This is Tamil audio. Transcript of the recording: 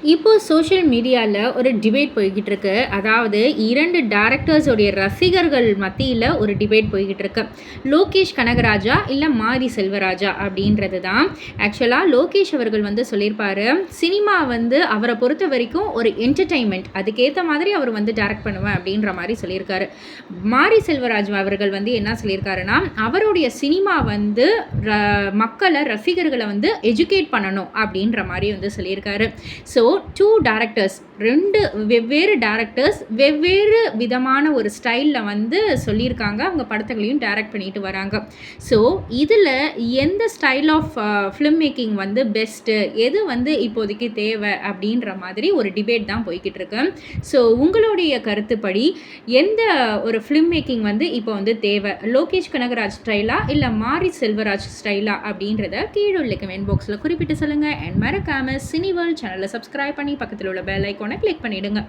இப்போ சோஷியல் மீடியால ஒரு டிபேட் போய்க்கிட்டு இருக்கு. அதாவது 2 டைரக்டர்ஸோடைய ரசிகர்கள் மத்தியில ஒரு டிபேட் போய்க்கிட்டு இருக்கு. லோகேஷ் கனகராஜா இல்ல மாரி செல்வராஜா அப்படின்றது தான். ஆக்சுவலா லோகேஷ் அவர்கள் வந்து சொல்லியிருப்பாரு, சினிமா வந்து அவர பொறுத்தவரைக்கும் ஒரு என்டர்டெயின்மென்ட். அதுக்கேத்த மாதிரி அவர் வந்து டைரக்ட் பண்ணுவேன் அப்படின்ற மாரி சொல்லியிருக்காரு. மாரி செல்வராஜ் அவர்கள் வந்து என்ன சொல்லியிருக்காருன்னா, அவருடைய சினிமா வந்து மக்கள ரசிகர்கள வந்து எஜுகேட் பண்ணணும் அப்படின்ற மாரி வந்து சொல்லியிருக்காரு. ஸோ 2 டைரக்டர்ஸ் 2 வெவ்வேறு டைரக்டர்ஸ் வெவ்வேறு விதமான ஒரு ஸ்டைலில் வந்து சொல்லியிருக்காங்க. அவங்க படத்துகளையும் டைரக்ட் பண்ணிட்டு வராங்க. ஸோ இதில் எந்த ஸ்டைல் ஆஃப் ஃபிலிம் மேக்கிங் வந்து பெஸ்ட்டு, எது வந்து இப்போதைக்கு தேவை அப்படின்ற மாதிரி ஒரு டிபேட் தான் போய்கிட்டு இருக்கு. ஸோ உங்களுடைய கருத்துப்படி எந்த ஒரு ஃபிலிம் மேக்கிங் வந்து இப்போ வந்து தேவை, லோகேஷ் கனகராஜ் ஸ்டைலா இல்லை மாரி செல்வராஜ் ஸ்டைலா அப்படின்றத கீழே உள்ள கமெண்ட் பாக்ஸில் குறிப்பிட்டு சொல்லுங்கள். அண்ட் மறக்காமல் சினி வேர்ல்ட் சேனலை சப்ஸ்கிரைப் பண்ணி பக்கத்தில் உள்ள பெல் ஐக்கானை கிளிக் பண்ணிவிடுங்க.